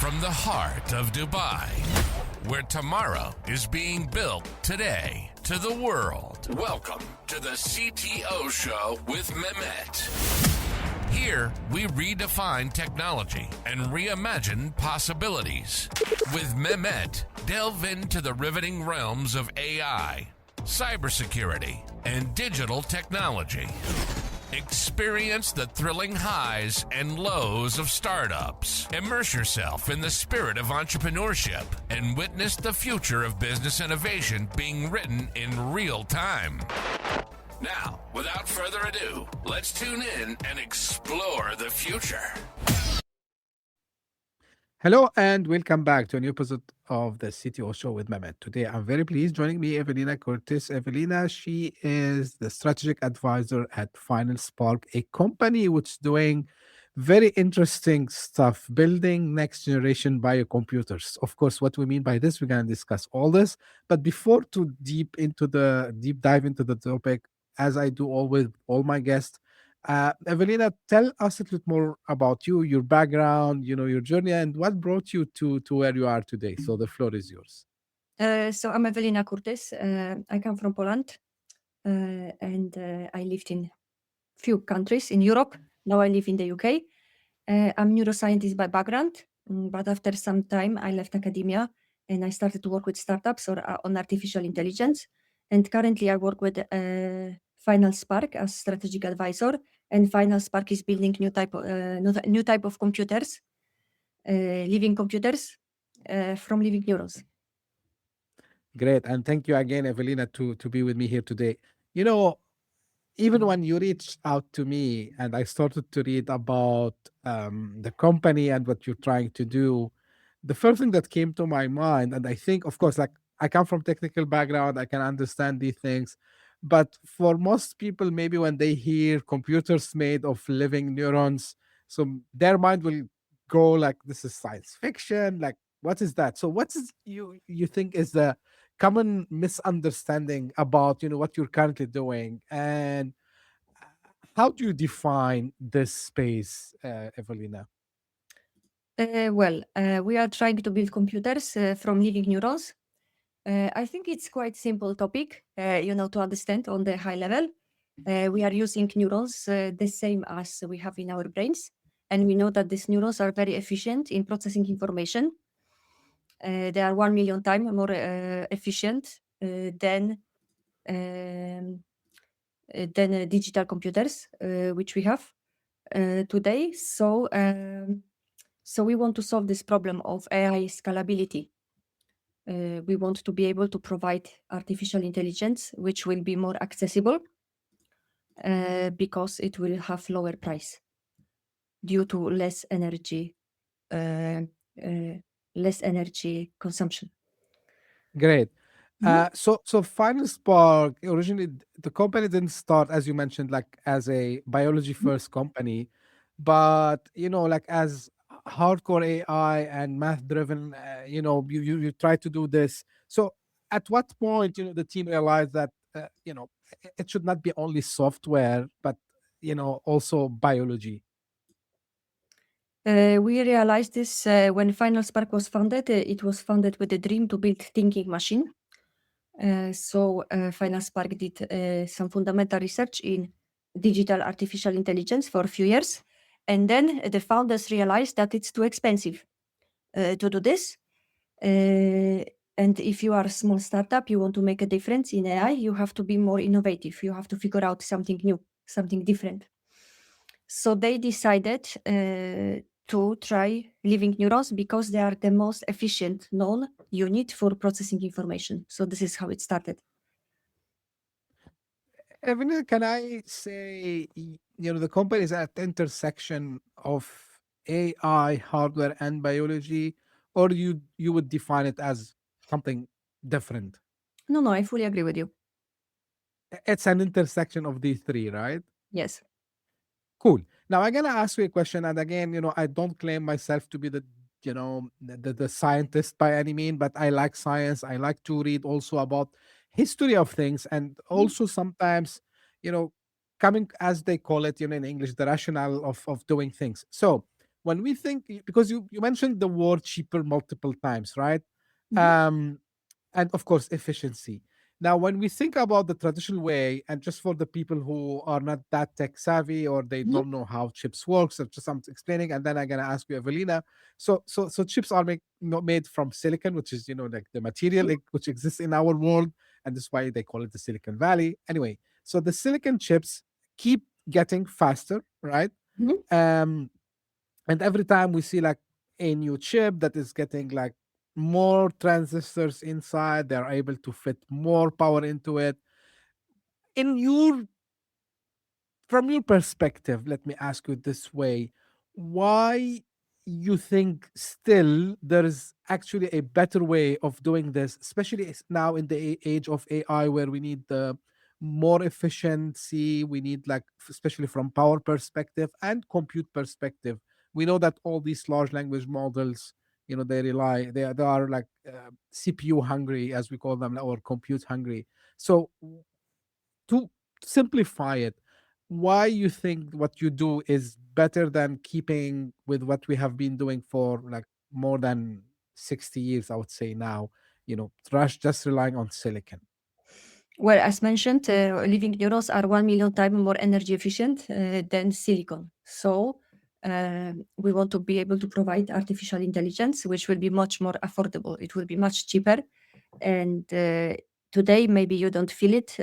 from the heart of Dubai, where tomorrow is being built today, to the world. Welcome to the CTO Show with Mehmet. Here, we redefine technology and reimagine possibilities. With Mehmet, delve into the riveting realms of AI, cybersecurity, and digital technology. Experience the thrilling highs and lows of startups. Immerse yourself in the spirit of entrepreneurship and witness the future of business innovation being written in real time. Now, without further ado, let's tune in and explore the future. Hello and welcome back to a new episode of the CTO Show with Mehmet. Today, I'm very pleased joining me, Ewelina Kurtys. Ewelina, she is the strategic advisor at FinalSpark, a company which is doing very interesting stuff, building next generation biocomputers. Of course, what we mean by this, we're going to discuss all this. But before to deep dive into the topic, as I do always all my guests, Evelina, tell us a little bit more about you, your background, your journey, and what brought you to where you are today. So the floor is yours. So I'm Ewelina Kurtys. I come from Poland, and I lived in few countries in Europe. Now I live in the UK. I'm neuroscientist by background, but after some time I left academia and I started to work with startups on artificial intelligence. And currently I work with FinalSpark as strategic advisor. And FinalSpark is building new type of computers, living computers from living neurons. Great. And thank you again, Evelina, to be with me here today. Even when you reached out to me and I started to read about the company and what you're trying to do, the first thing that came to my mind, and I think, of course, like I come from technical background, I can understand these things. But for most people, maybe when they hear computers made of living neurons, so their mind will go like, this is science fiction. Like, what is that? So what is you think is the common misunderstanding about what you're currently doing, and how do you define this space, Evelina? We are trying to build computers from living neurons. I think it's quite simple topic, to understand on the high level. We are using neurons the same as we have in our brains, and we know that these neurons are very efficient in processing information. They are 1 million times more efficient than digital computers, which we have today. So we want to solve this problem of AI scalability. We want to be able to provide artificial intelligence, which will be more accessible because it will have lower price due to less energy consumption. Great. So FinalSpark, originally the company didn't start, as you mentioned, like as a biology first company, but like as hardcore AI and math driven, you try to do this. So at what point the team realized that it should not be only software, but also biology? We realized this when FinalSpark was founded. It was founded with a dream to build thinking machine. So FinalSpark did some fundamental research in digital artificial intelligence for a few years. And then the founders realized that it's too expensive to do this. And if you are a small startup, you want to make a difference in AI, you have to be more innovative. You have to figure out something new, something different. So they decided to try living neurons because they are the most efficient known unit for processing information. So this is how it started. Evan, can I say, the company is at the intersection of AI, hardware, and biology, or you would define it as something different? No, I fully agree with you. It's an intersection of these three, right? Yes. Cool. Now I'm gonna ask you a question, and again, I don't claim myself to be the scientist by any mean, but I like science. I like to read also about history of things, and also sometimes, coming, as they call it, in English, the rationale of doing things. So when we think, because you mentioned the word cheaper multiple times, right? Mhm. And of course efficiency. Now when we think about the traditional way, and just for the people who are not that tech savvy or they Mhm. don't know how chips work, so just I'm explaining, and then I'm gonna ask you, Evelina. So chips are made from silicon, which is like the material which exists in our world, and this is why they call it the Silicon Valley. Anyway, so the silicon chips keep getting faster, right? Mhm. um and every time we see like a new chip that is getting like more transistors inside, they're able to fit more power into it. In your From your perspective, let me ask you this way: why you think still there is actually a better way of doing this, especially now in the age of AI, where we need the more efficiency, we need, like, especially from power perspective and compute perspective. We know that all these large language models, they are like CPU hungry, as we call them, or compute hungry. So to simplify it, why you think what you do is better than keeping with what we have been doing for like more than 60 years, I would say now, rush just relying on silicon. Well, as mentioned, living neurons are 1 million times more energy efficient than silicon. So we want to be able to provide artificial intelligence, which will be much more affordable. It will be much cheaper. And today, maybe you don't feel it,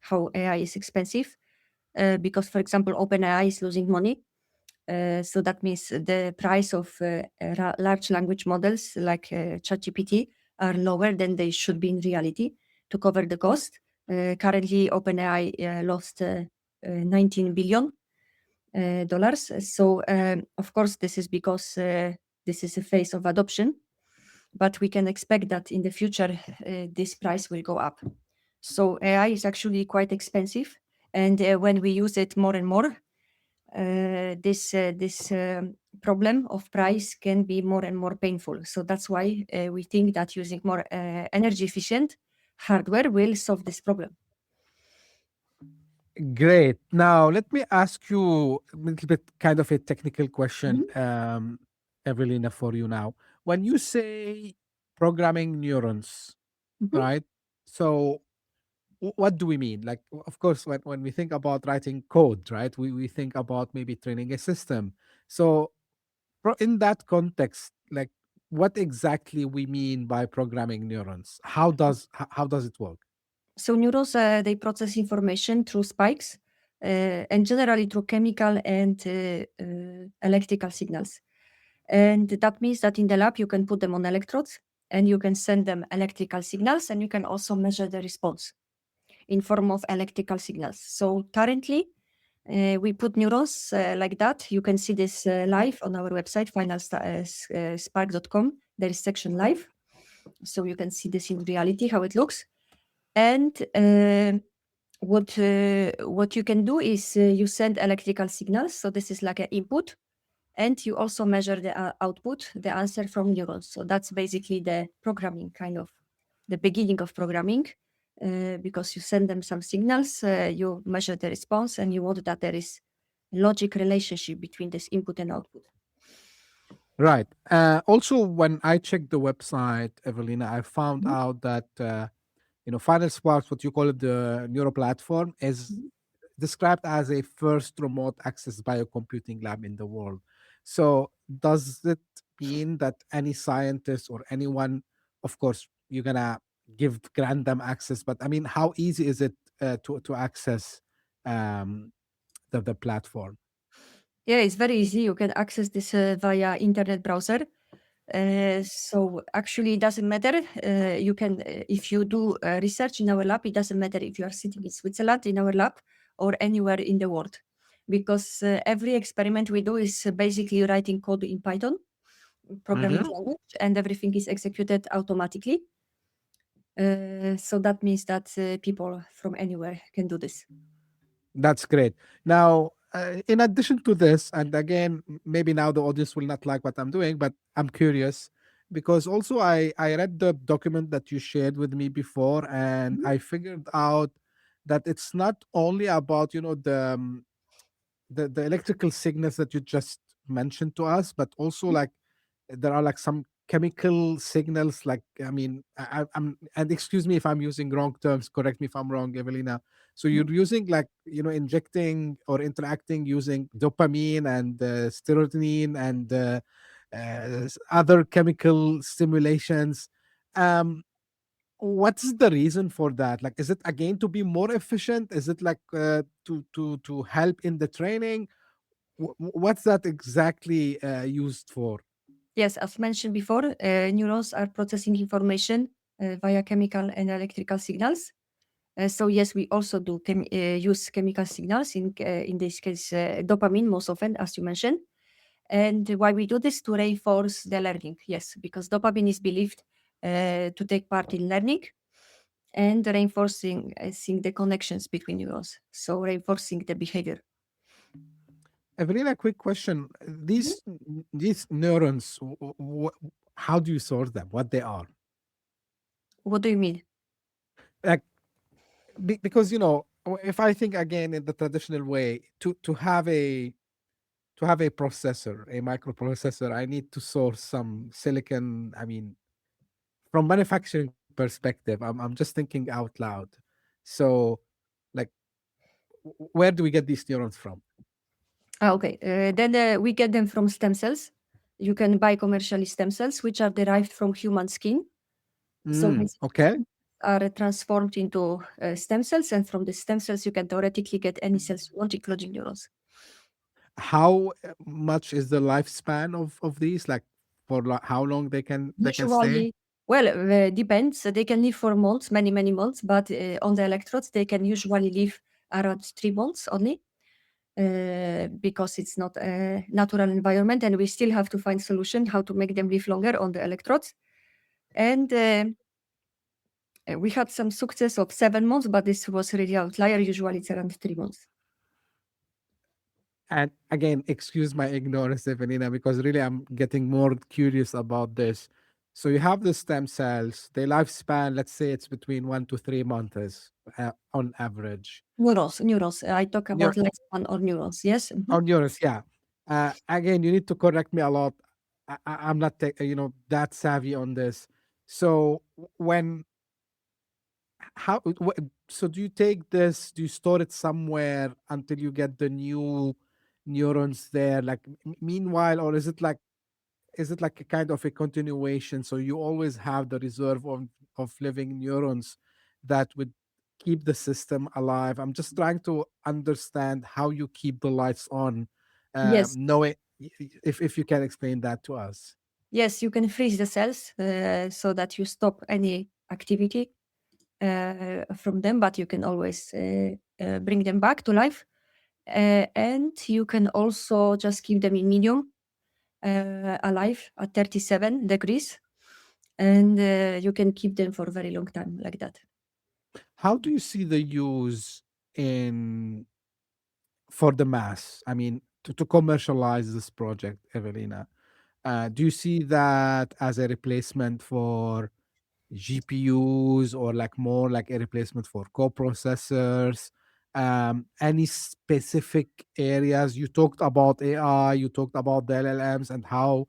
how AI is expensive, because, for example, OpenAI is losing money. So that means the price of large language models like ChatGPT are lower than they should be in reality to cover the cost. Currently, OpenAI lost $19 billion dollars. So, of course, this is because this is a phase of adoption, but we can expect that in the future this price will go up. So AI is actually quite expensive, and when we use it more and more, this problem of price can be more and more painful. So that's why we think that using more energy efficient hardware will solve this problem. Great. Now let me ask you a little bit kind of a technical question, Evelina, for you now. When you say programming neurons, Mhm. right? So what do we mean? Like, of course, when we think about writing code, right, we think about maybe training a system. So in that context, like, what exactly we mean by programming neurons? How does it work? So neurons they process information through spikes and generally through chemical and electrical signals. And that means that in the lab you can put them on electrodes and you can send them electrical signals, and you can also measure the response in form of electrical signals. So currently we put neurons like that. You can see this live on our website, finalspark.com. There is section live. So you can see this in reality, how it looks. And what you can do is you send electrical signals. So this is like an input, and you also measure the output, the answer from neurons. So that's basically the programming, kind of the beginning of programming, because you send them some signals, you measure the response, and you want that there is logic relationship between this input and output. Right. Also, when I checked the website, Evelina, I found Mhm. out that FinalSpark, what you call it, the neuro platform, is Mhm. described as a first remote access biocomputing lab in the world. So, does it mean that any scientist or anyone, of course, you're gonna grant them access, but I mean, how easy is it to access um, the platform? Yeah, it's very easy. You can access this via internet browser. So actually, it doesn't matter. You can, if you do research in our lab, it doesn't matter if you are sitting in Switzerland in our lab or anywhere in the world, because every experiment we do is basically writing code in Python, programming language, and everything is executed automatically. So that means that people from anywhere can do this. That's great. Now, in addition to this, and again, maybe now the audience will not like what I'm doing, but I'm curious because also I read the document that you shared with me before, and Mhm. I figured out that it's not only about the electrical signals that you just mentioned to us, but also like there are like some chemical signals. Like I mean, I'm and excuse me if I'm using wrong terms. Correct me if I'm wrong, Evelina. So you're using like injecting or interacting using dopamine and serotonin and other chemical stimulations. Um, what's the reason for that? Like, is it again to be more efficient? Is it like to help in the training? What's that exactly used for? Yes, as mentioned before, neurons are processing information via chemical and electrical signals. So yes, we also do use chemical signals, in this case dopamine most often, as you mentioned. And why we do this? To reinforce the learning. Yes, because dopamine is believed to take part in learning and reinforcing, I think, the connections between neurons. So reinforcing the behavior. Evelina, quick question: Mhm. these neurons, how do you sort them? What they are? What do you mean? Like, because if I think again in the traditional way, to have a processor, a microprocessor, I need to source some silicon. I mean, from manufacturing perspective, I'm just thinking out loud. So, like, where do we get these neurons from? Okay, then we get them from stem cells. You can buy commercially stem cells, which are derived from human skin. So basically, Okay. are transformed into stem cells, and from the stem cells, you can theoretically get any cells you want, including neurons. How much is the lifespan of these? Like, for how long they can stay? Usually, well, depends. They can live for months, many, many months, but on the electrodes, they can usually live around 3 months only. Because it's not a natural environment, and we still have to find solution how to make them live longer on the electrodes. And we had some success of 7 months, but this was really outlier. Usually it's around 3 months. And again, excuse my ignorance, Evelina, because really I'm getting more curious about this. So you have the stem cells, their lifespan, let's say it's between 1 to 3 months on average. Neurons. I talk about lifespan or neurons. Yes. Mhm. On yours, yeah. Again, you need to correct me a lot. I'm not, that savvy on this. So when how so do you take this? Do you store it somewhere until you get the new neurons there? Like meanwhile, or is it like a kind of a continuation? So you always have the reserve of living neurons that would keep the system alive. I'm just trying to understand how you keep the lights on. Yes. Knowing if you can explain that to us. Yes, you can freeze the cells so that you stop any activity from them, but you can always bring them back to life. And you can also just keep them in medium alive at 37 degrees, and you can keep them for a very long time like that. How do you see the use in for the mass? I mean, to commercialize this project, Evelina. Do you see that as a replacement for GPUs, or like more like a replacement for coprocessors? Any specific areas? You talked about AI, you talked about the LLMs, and how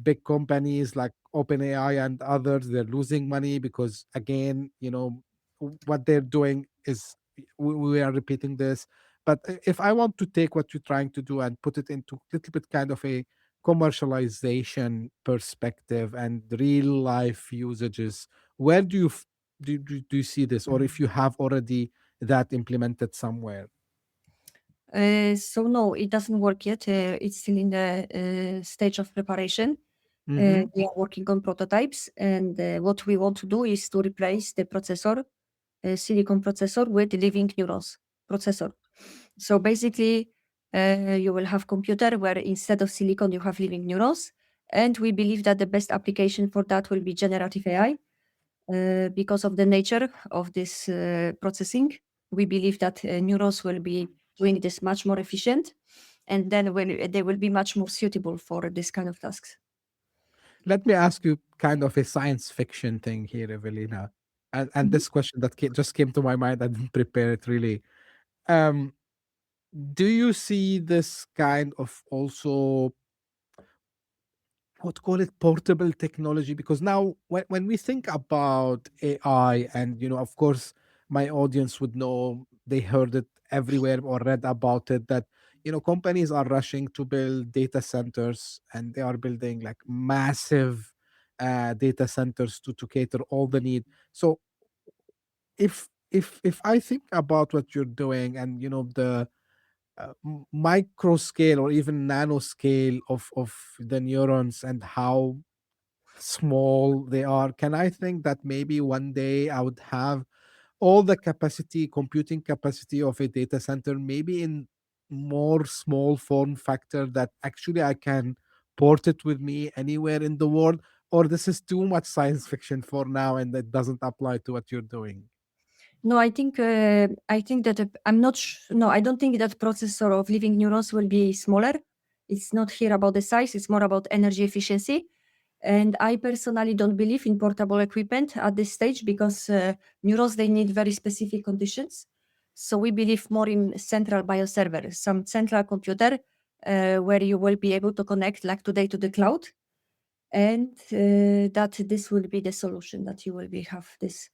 big companies like OpenAI and others, they're losing money because, again, what they're doing is, we are repeating this. But if I want to take what you're trying to do and put it into a little bit kind of a commercialization perspective and real life usages, where do you see this, or if you have already that implemented somewhere? So no, it doesn't work yet. It's still in the stage of preparation. Hmm. We are working on prototypes, and what we want to do is to replace the processor, silicon processor, with living neurons processor. So basically, you will have computer where instead of silicon you have living neurons, and we believe that the best application for that will be generative AI. Because of the nature of this processing, we believe that neurons will be doing this much more efficient, and then when they will be much more suitable for this kind of tasks. Let me ask you kind of a science fiction thing here, Evelina. And Mhm. this question that just came to my mind, I didn't prepare it really. um do you see this kind of also what call it portable technology? Because now when we think about AI, and of course my audience would know, they heard it everywhere or read about it, that companies are rushing to build data centers, and they are building like massive data centers to cater all the need. So if I think about what you're doing, and the micro scale or even nano scale of the neurons and how small they are, can I think that maybe one day I would have all the computing capacity of a data center, maybe in more small form factor, that actually I can port it with me anywhere in the world? Or this is too much science fiction for now and that doesn't apply to what you're doing? No, I think that I'm not. No, I don't think that processor of living neurons will be smaller. It's not here about the size. It's more about energy efficiency. And I personally don't believe in portable equipment at this stage, because neurons, they need very specific conditions. So we believe more in central bioserver, some central computer where you will be able to connect, like today, to the cloud, and that this will be the solution, that you will have this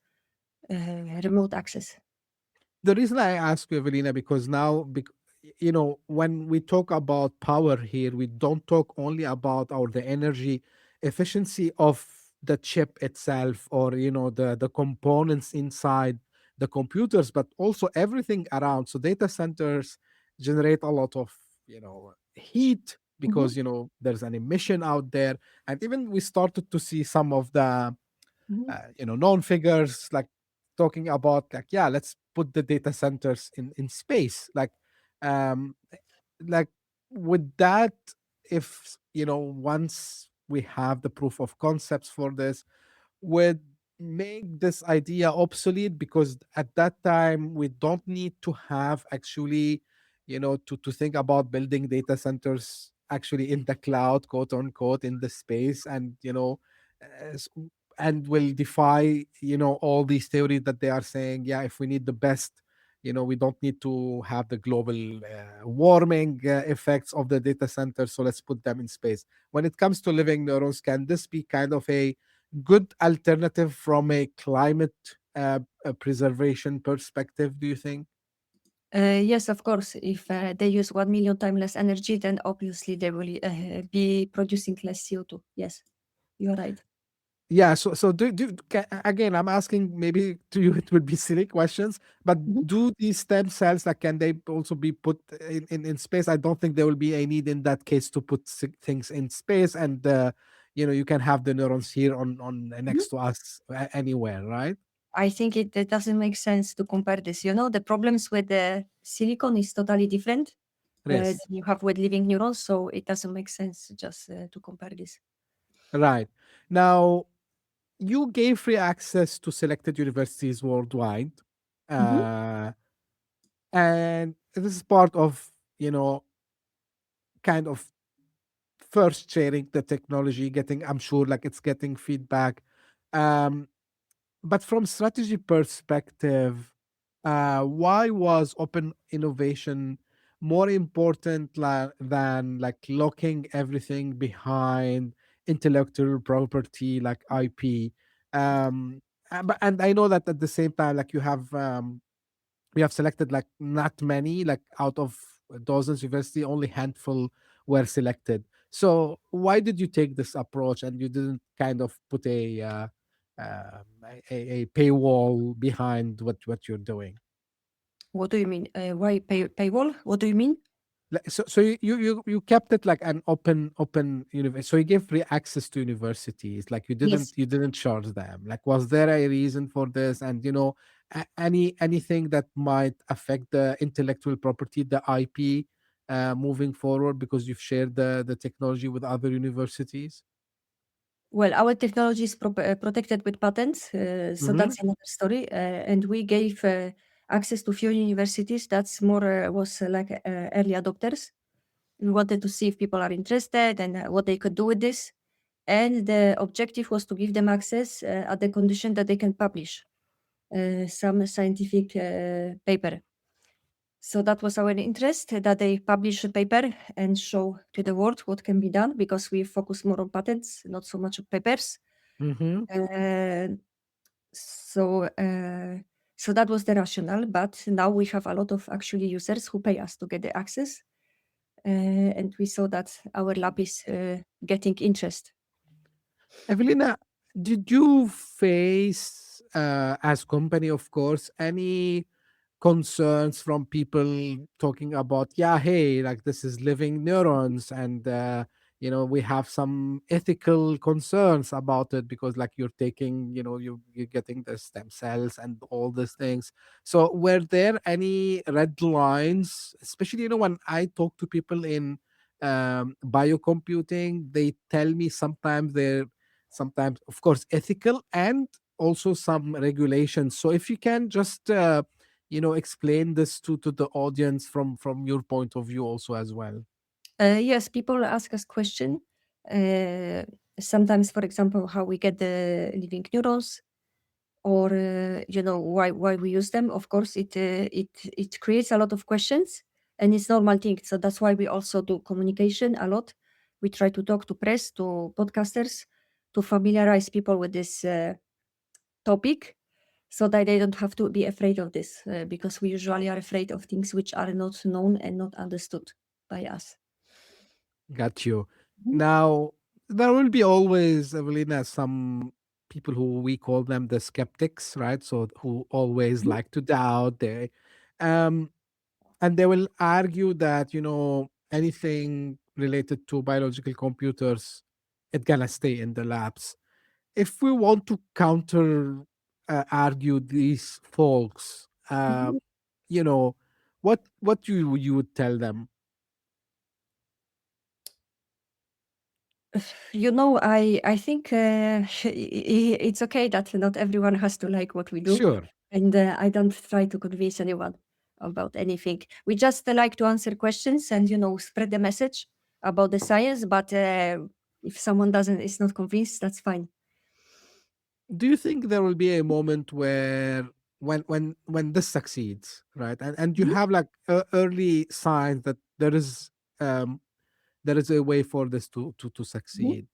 remote access. The reason I ask you, Evelina, because now, when we talk about power here, we don't talk only about the energy efficiency of the chip itself, or the components inside the computers, but also everything around. So data centers generate a lot of heat, because Mhm, there's an emission out there. And even we started to see some of the mhm. known figures, like talking about, like, yeah, let's put the data centers in space, um like with that, if once we have the proof of concepts for this, would make this idea obsolete, because at that time we don't need to have actually to think about building data centers actually in the cloud, quote unquote, in the space, and as- and will defy all these theories that they are saying, yeah, if we need the best, we don't need to have the global warming effects of the data center, so let's put them in space. When it comes to living neurons, can this be kind of a good alternative from a climate preservation perspective, do you think? Yes, of course. If they use 1 million times less energy, then obviously they will be producing less CO2. Yes, you're right. Yeah, so again, I'm asking, maybe to you it would be silly questions, but Mhm. do these stem cells, like, can they also be put in space? I don't think there will be a need in that case to put things in space, and you can have the neurons here on Mhm. next to us anywhere, right? I think it doesn't make sense to compare this. The problems with the silicon is totally different than Yes. you have with living neurons, so it doesn't make sense just to compare this. Right. Now, you gave free access to selected universities worldwide, Mhm. uh, and this is part of kind of first sharing the technology, getting, I'm sure, like, it's getting feedback. um but from strategy perspective, why was open innovation more important than like locking everything behind intellectual property like IP? And I know that at the same time, like, we have selected like not many, like out of dozens university, only handful were selected. So why did you take this approach, and you didn't kind of put a paywall behind what you're doing? What do you mean? Why paywall? What do you mean? So you kept it like an open university, so you gave free access to universities, like Yes. you didn't charge them. Like, was there a reason for this? And anything that might affect the intellectual property, the IP, moving forward, because you've shared the technology with other universities? Well, our technology is protected with patents, so Mm-hmm. that's another story. And we gave access to few universities. That's more was like early adopters. We wanted to see if people are interested and what they could do with this. And the objective was to give them access at the condition that they can publish some scientific paper. So that was our interest, that they publish a paper and show to the world what can be done, because we focus more on patents, not so much on papers. Mm-hmm. So so that was the rationale. But now we have a lot of actually users who pay us to get the access, and we saw that our lab is getting interest. Ewelina, did you face, as company, of course, any concerns from people talking about, yeah, hey, like this is living neurons, and we have some ethical concerns about it because like you're taking, you're getting the stem cells and all these things. So were there any red lines, especially when I talk to people in biocomputing? They tell me sometimes of course ethical and also some regulations. So if you can just explain this to the audience from your point of view also as well. Yes, people ask us question. Uh, Sometimes, for example, how we get the living neurons, or why we use them. Of course, it creates a lot of questions, and it's normal thing. So that's why we also do communication a lot. We try to talk to press, to podcasters, to familiarize people with this topic, so that they don't have to be afraid of this, because we usually are afraid of things which are not known and not understood by us. Got you. Mhm. Now, there will be always, Evelina, some people who we call them the skeptics, right? So who always Mhm. like to doubt. Um, and they will argue that anything related to biological computers, it's gonna stay in the labs. If we want to counter argue these folks, Mhm. you know, what you would tell them? I think it's okay that not everyone has to like what we do, Sure. and I don't try to convince anyone about anything. We just like to answer questions and spread the message about the science. But if someone doesn't is not convinced, that's fine. Do you think there will be a moment where when this succeeds, right? And you Mhm. have like early signs that um there is a way for this to Mhm. succeed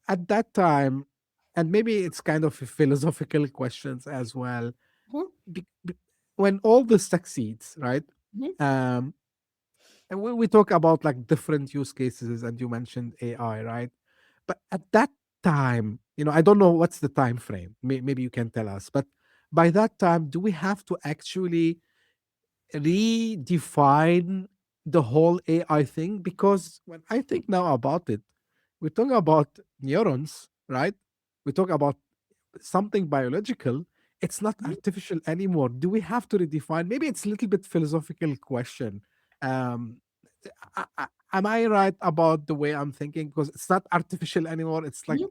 at that time, and maybe it's kind of a philosophical questions as well. Mhm. When all this succeeds, right? Mhm. um and we talk about like different use cases, and you mentioned AI, right? But at that time, I don't know what's the time frame. Maybe you can tell us. But by that time, do we have to actually redefine the whole AI thing? Because when I think now about it, we're talking about neurons, right? We talk about something biological. It's not Mhm. artificial anymore. Do we have to redefine? Maybe it's a little bit philosophical question. Um, am I right about the way I'm thinking? Because it's not artificial anymore. It's like Mhm.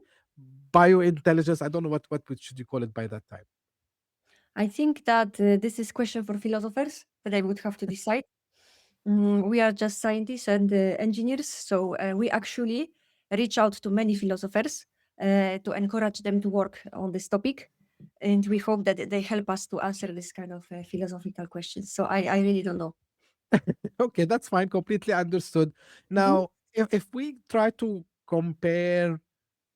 biointelligence. I don't know what should you call it by that time. I think that this is question for philosophers that I would have to decide. We are just scientists and engineers, so we actually reach out to many philosophers to encourage them to work on this topic, and we hope that they help us to answer this kind of philosophical questions. So I really don't know. Okay, that's fine. Completely understood. Mhm. Now, if we try to compare,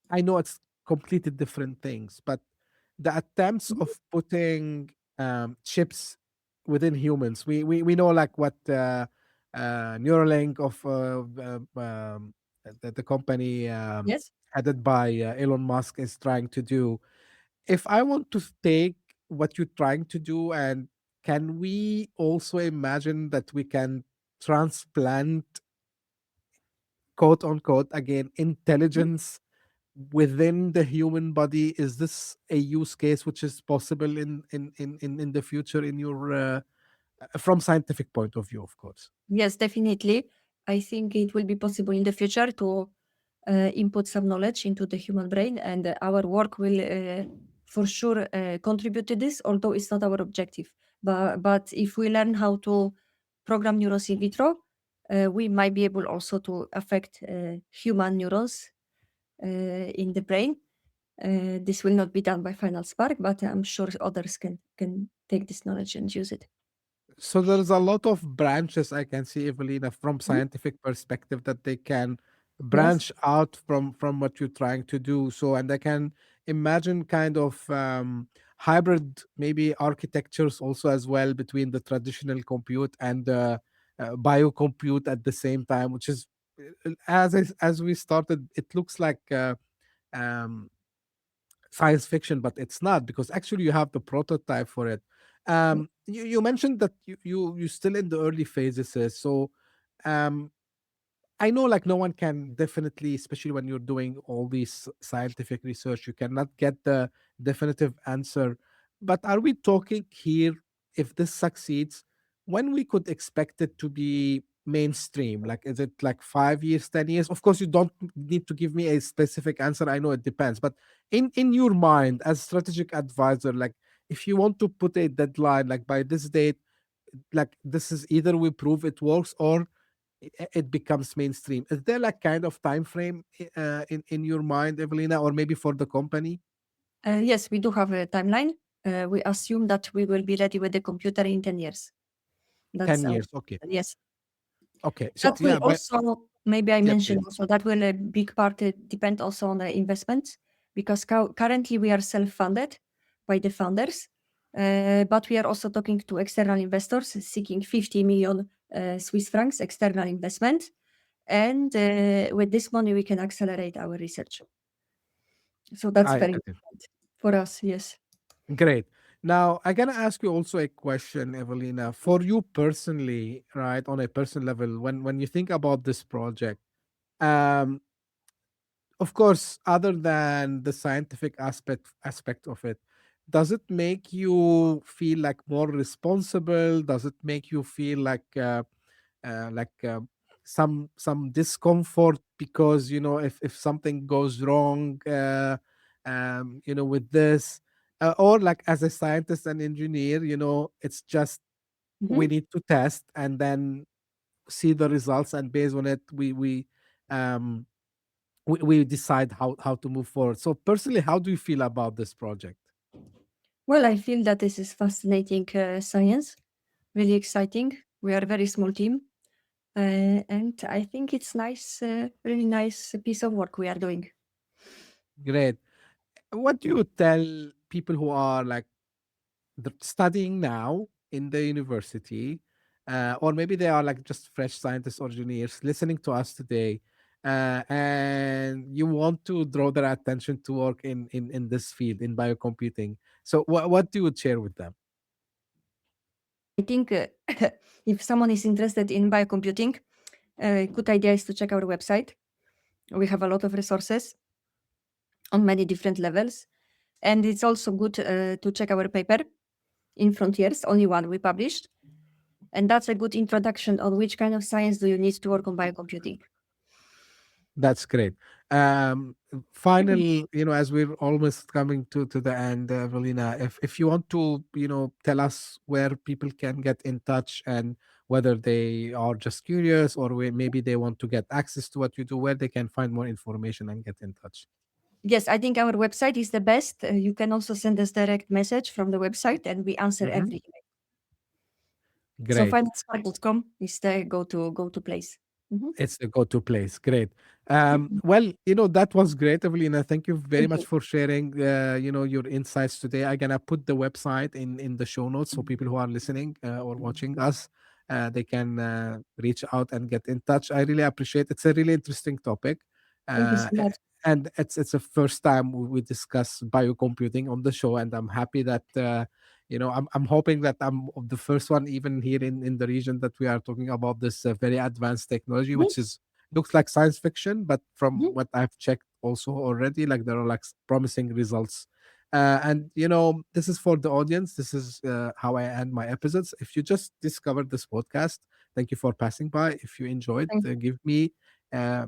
I know it's completely different things, but the attempts Mhm. of putting chips within humans, we know like what Neuralink of the company Yes. headed by Elon Musk is trying to do. If I want to take what you're trying to do, and can we also imagine that we can transplant, quote unquote, again, Mhm. intelligence within the human body? Is this a use case which is possible in the future in your from scientific point of view, of course? Yes, definitely. I think it will be possible in the future to input some knowledge into the human brain, and our work will for sure contribute to this, although it's not our objective. But if we learn how to program neurons in vitro, we might be able also to affect human neurons in the brain. This will not be done by FinalSpark, but I'm sure others can take this knowledge and use it. So there's a lot of branches I can see, Evelina, from Mhm. scientific perspective that they can Yes. branch out from what you're trying to do. So, and I can imagine kind of hybrid maybe architectures also as well between the traditional compute and the biocompute at the same time, which is as we started, it looks like um, science fiction, but it's not because actually you have the prototype for it. You mentioned that you're still in the early phases, so um, I know like no one can definitely, especially when you're doing all these scientific research, you cannot get the definitive answer. But are we talking here, if this succeeds, when we could expect it to be mainstream? Like, is it like 5 years, 10 years? Of course, you don't need to give me a specific answer. I know it depends. But in your mind, as strategic advisor, like if you want to put a deadline, like by this date, like this is either we prove it works or it becomes mainstream. Is there like kind of time frame in your mind, Evelina, or maybe for the company? Yes, we do have a timeline. We assume that we will be ready with the computer in 10 years. That's 10 our years. Okay. yes. Okay. So That will yeah, but also, maybe I yeah, mentioned please. also, that will a big part depend also on the investments, because currently we are self-funded by the founders, but we are also talking to external investors seeking 50 million Swiss francs external investment, and with this money we can accelerate our research. So that's I very get it. important for us. Yes. Great. Now, I gotta ask you also a question, Evelina. For you personally, right, on a personal level, when you think about this project, um, of course, other than the scientific aspect of it, does it make you feel like more responsible? Does it make you feel like some discomfort because if something goes wrong with this or like as a scientist and engineer, it's just we Mhm. need to test and then see the results, and based on it um we decide how to move forward. So personally, how do you feel about this project? Well, I feel that this is fascinating science, really exciting. We are a very small team, and I think it's nice, really nice piece of work we are doing. Great. What do you tell people who are like studying now in the university, or maybe they are like just fresh scientists or engineers listening to us today, and you want to draw their attention to work in this field in biocomputing? So what do you share with them? I think if someone is interested in biocomputing, a good idea is to check our website. We have a lot of resources on many different levels, and it's also good to check our paper in Frontiers, only one we published, and that's a good introduction on which kind of science do you need to work on biocomputing. That's great. Um, Final, as we're almost coming to the end, Evelina, if you want to, tell us where people can get in touch and whether they are just curious or maybe they want to get access to what you do, where they can find more information and get in touch. Yes, I think our website is the best. You can also send us direct message from the website, and we answer Hmm. every email. So Great. finalspark.com is the go to place. Mhm. It's the go-to place. Great. Well, that was great, Evelina. Thank you very Thank much you. for sharing, your insights today. I'm gonna put the website in the show notes so people who are listening or watching us, they can reach out and get in touch. I really appreciate. It's a really interesting topic, Thank you so uh, much. and it's the first time we discuss biocomputing on the show, and I'm happy that. I'm hoping that I'm the first one, even here in the region, that we are talking about this very advanced technology, Mhm, which is looks like science fiction, but from mhm. what I've checked also already, like there are like promising results. And this is for the audience. This is how I end my episodes. If you just discovered this podcast, thank you for passing by. If you enjoyed, Thank you. give me, a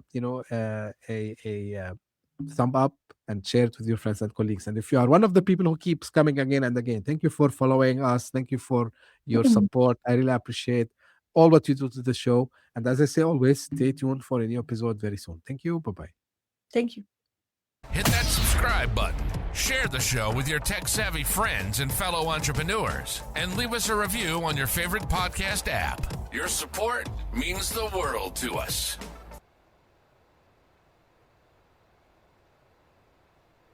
thumb up and share it with your friends and colleagues. And if you are one of the people who keeps coming again and again, thank you for following us. Thank you for your support. I really appreciate all what you do to the show. And as I say always, stay tuned for a new episode very soon. Thank you. Bye bye. Thank you. Hit that subscribe button. Share the show with your tech-savvy friends and fellow entrepreneurs, and leave us a review on your favorite podcast app. Your support means the world to us.